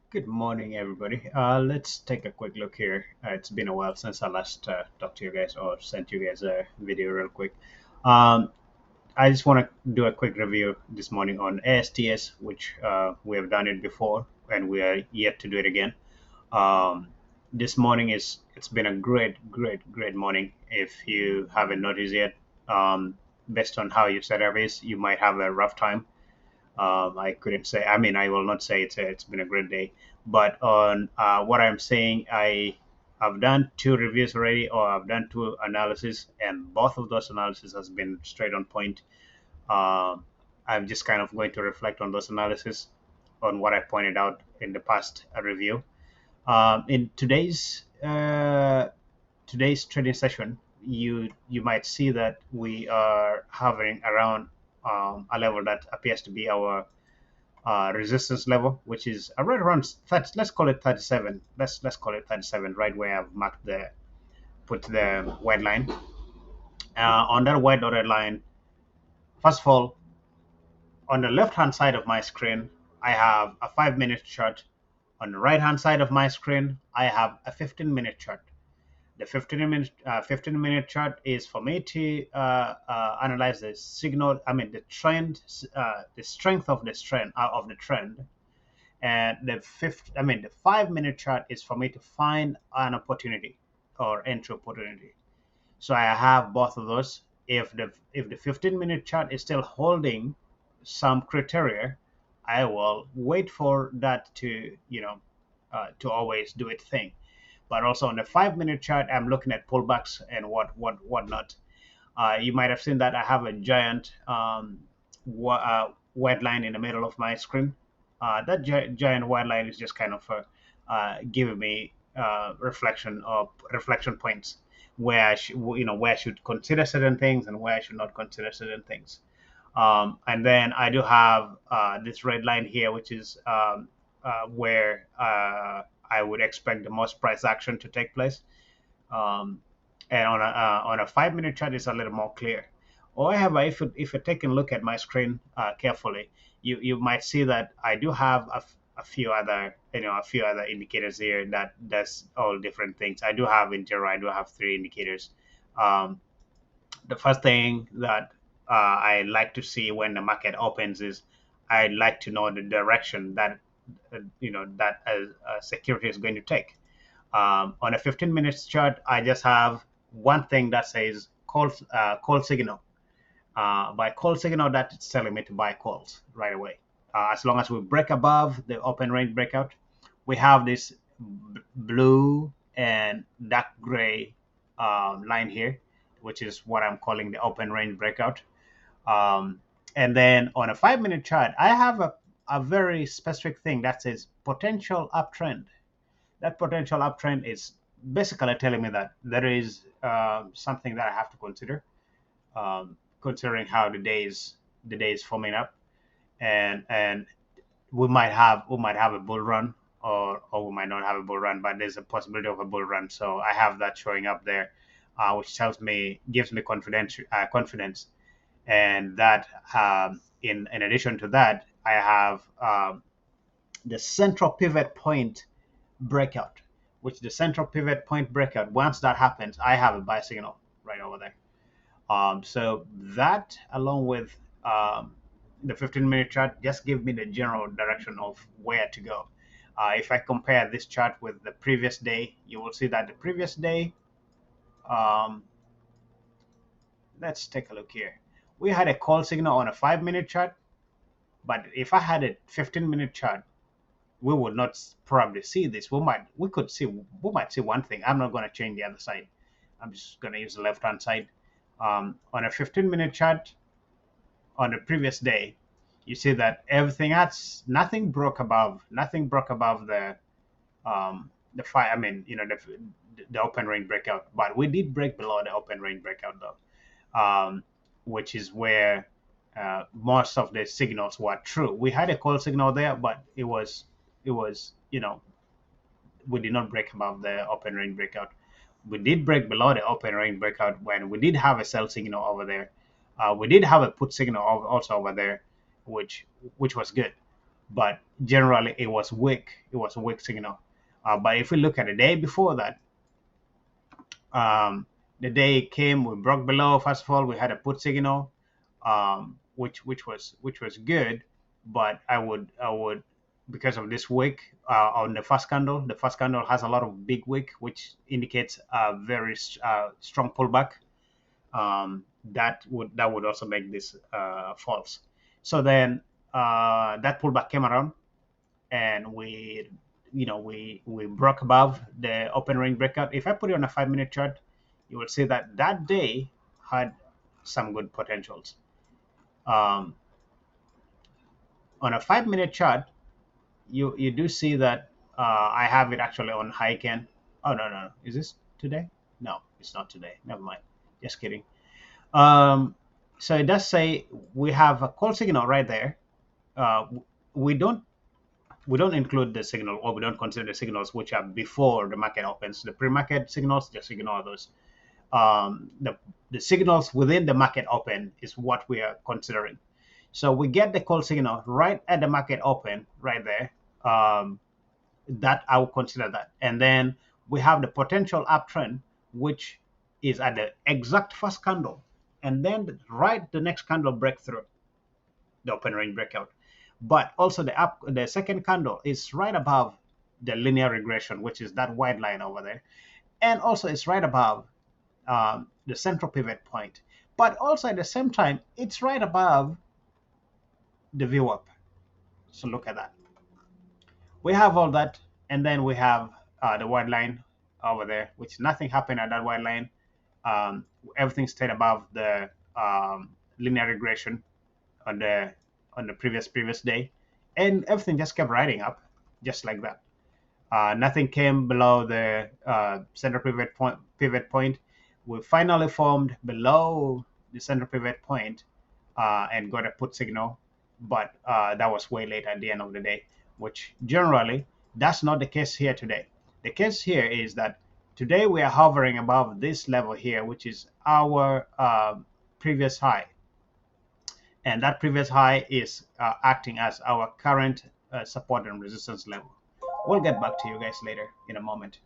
Good morning, everybody. Let's take a quick look here. It's been a while since I last talked to you guys or sent you guys a video real quick. Um, I just want to do a quick review this morning on ASTS, which we have done it before and we are yet to do it again. Um, this morning it's been a great morning. If you haven't noticed yet, based on how your setup is, you might have a rough time. I couldn't say. I mean, I will not say it's been a great day, but on what I'm saying, I've done two reviews already, or I've done two analysis, and both of those analysis has been straight on point. Um, I'm just kind of going to reflect on those analysis on what I pointed out in the past review. In today's trading session, you might see that we are hovering around a level that appears to be our resistance level, which is right around 30, let's call it 37. Let's call it 37, right where I've marked the put the white line. On that white dotted line, first of all, on the left hand side of my screen, I have a 5 minute chart. On the right hand side of my screen, I have a 15-minute chart. The 15-minute chart is for me to analyze the signal. I mean the trend, the strength of the trend, and the 5 minute chart is for me to find an opportunity or entry opportunity. So I have both of those. If the 15-minute chart is still holding some criteria, I will wait for that to always do its thing. But also on the 5 minute chart, I'm looking at pullbacks and whatnot. You might have seen that I have a giant white line in the middle of my screen. That giant white line is just kind of giving me reflection points where where I should consider certain things and where I should not consider certain things. And then I do have this red line here, which is where I would expect the most price action to take place. Um, and on a 5 minute chart, it's a little more clear. However, if you take a look at my screen carefully, you might see that I do have a few other indicators here that does all different things. I do have in zero. I do have three indicators. Um, the first thing that I like to see when the market opens is I like to know the direction that that a security is going to take. On a 15 minutes chart, I just have one thing that says call signal. By call signal, that's telling me to buy calls right away. As long as we break above the open range breakout, we have this blue and dark gray line here, which is what I'm calling the open range breakout. Um, and then on a 5 minute chart, I have a very specific thing that says potential uptrend. That potential uptrend is basically telling me that there is something that I have to consider, considering how the day is forming up, and we might have a bull run, or we might not have a bull run, but there's a possibility of a bull run. So I have that showing up there, which gives me confidence, and that in addition to that, I have the central pivot point breakout, which the central pivot point breakout. Once that happens, I have a buy signal right over there. So that, along with the 15-minute chart, just give me the general direction of where to go. If I compare this chart with the previous day, you will see that the previous day, um, let's take a look here. We had a call signal on a 5 minute chart, but if I had a 15-minute chart, we would not probably see this. We might see one thing. I'm not going to change the other side. I'm just going to use the left hand side. On a 15-minute chart on the previous day, you see that everything else, nothing broke above the five. I mean, the open range breakout, but we did break below the open range breakout though, which is where most of the signals were true. We had a call signal there, but it was we did not break above the open range breakout. We did break below the open range breakout when we did have a sell signal over there. We did have a put signal also over there, which was good. but generally it was weak. It was a weak signal. But if we look at the day before that, um, the day it came, we broke below. First of all, we had a put signal, which was good, but I would because of this wick on the first candle. The first candle has a lot of big wick, which indicates a very strong pullback. That would also make this false. So then that pullback came around, and we broke above the open range breakout. If I put it on a 5 minute chart, you will see that that day had some good potentials. Um, on a 5 minute chart, you do see that I have it actually on high can. Oh, no, no, no. Is this today? No, it's not today. Never mind. Just kidding. Um, so it does say we have a call signal right there. Uh, we don't we don't include the signal, or we don't consider the signals which are before the market opens. The pre-market signals, just ignore those. The signals within the market open is what we are considering. So we get the call signal right at the market open, right there. That I would consider that. And then we have the potential uptrend, which is at the exact first candle, and then right the next candle breakthrough, the open range breakout. But also the second candle is right above the linear regression, which is that white line over there, and also it's right above the central pivot point. But also at the same time, it's right above the view up. So look at that. We have all that, and then we have the white line over there, which nothing happened at that white line. Everything stayed above the linear regression on the previous day, and everything just kept riding up, just like that. Nothing came below the center pivot point. We finally formed below the center pivot point and got a put signal, but that was way late at the end of the day, which generally that's not the case here today. The case here is that today we are hovering above this level here, which is our previous high, and that previous high is acting as our current support and resistance level. We'll get back to you guys later in a moment.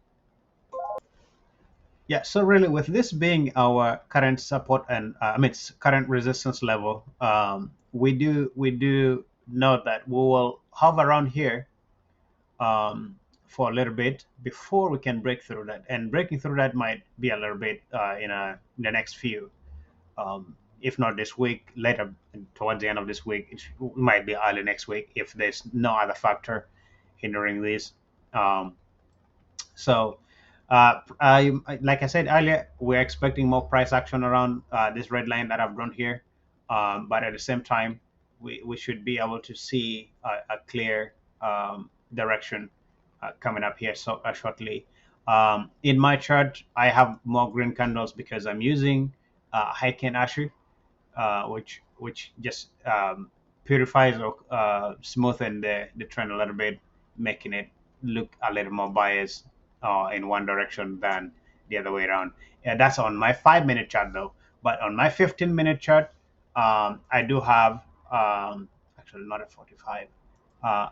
Yeah, so really with this being our current support and current resistance level, we do note that we will hover around here for a little bit before we can break through that, and breaking through that might be a little bit in the next few, if not this week, later towards the end of this week. It might be early next week if there's no other factor hindering this. Um, so, like I said earlier, we're expecting more price action around this red line that I've drawn here. But at the same time, we should be able to see a clear direction coming up here shortly. In my chart, I have more green candles because I'm using Heiken Ashu, which just purifies or smoothen the trend a little bit, making it look a little more biased in one direction than the other way around. Yeah, that's on my 5 minute chart though. But on my 15-minute chart, I do have actually not a 45.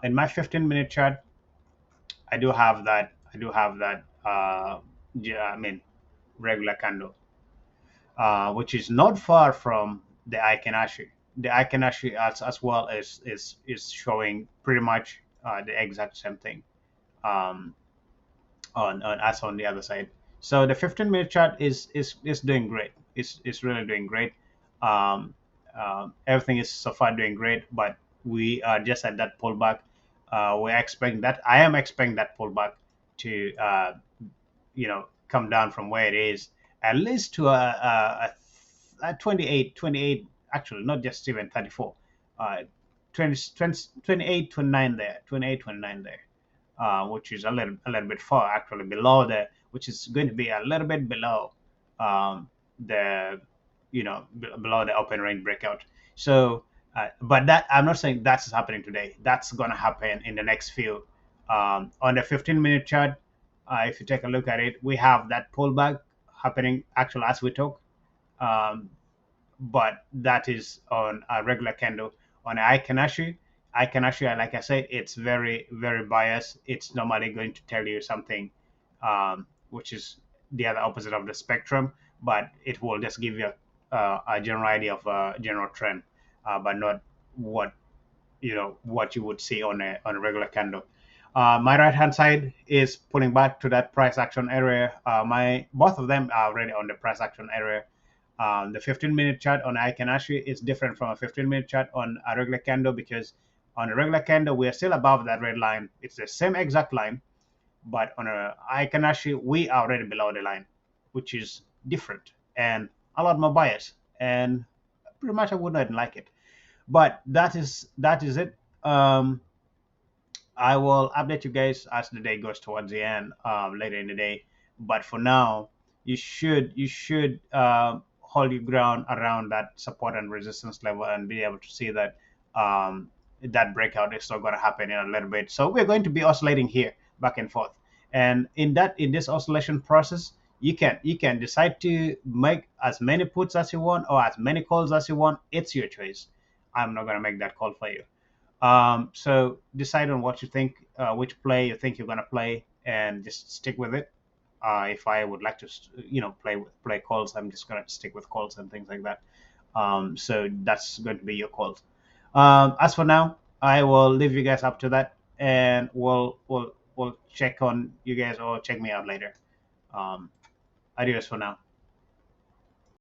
In my 15-minute chart, I do have that. I do have that. Yeah, I mean, regular candle, which is not far from the Ikenashi. The Ikenashi as well is showing pretty much the exact same thing on as on the other side. So the 15-minute chart is doing great. It's really doing great. Everything is so far doing great, but we are just at that pullback. We're expecting that. I am expecting that pullback to come down from where it is at least to a 28, actually not just even 34, 28, 29 there, 28, 29 there, which is a little bit far actually below which is going to be a little bit below the below the open range breakout. So but that, I'm not saying that's happening today. That's going to happen in the next few. On the 15-minute chart, if you take a look at it, we have that pullback happening actually as we talk, um, but that is on a regular candle. On a Ikanashi, I can actually, like I said, it's very, very biased. It's normally going to tell you something which is the other opposite of the spectrum, but it will just give you a general idea of a general trend, but not what what you would see on a regular candle. My right hand side is pulling back to that price action area. My both of them are already on the price action area. The 15-minute chart on Icanashi is different from a 15-minute chart on a regular candle, because on a regular candle we are still above that red line. It's the same exact line, but on a Icanashi we are already below the line, which is different and a lot more biased. And pretty much I wouldn't like it. But that is it. I will update you guys as the day goes towards the end, later in the day. But for now, you should hold your ground around that support and resistance level and be able to see that that breakout is still going to happen in a little bit. So we're going to be oscillating here back and forth, and in this oscillation process, you can decide to make as many puts as you want or as many calls as you want. It's your choice. I'm not going to make that call for you. So decide on what you think, which play you think you're gonna play, and just stick with it. If I would like to, play calls, I'm just gonna stick with calls and things like that. So that's going to be your calls. As for now, I will leave you guys up to that, and we'll check on you guys or check me out later. Adios for now.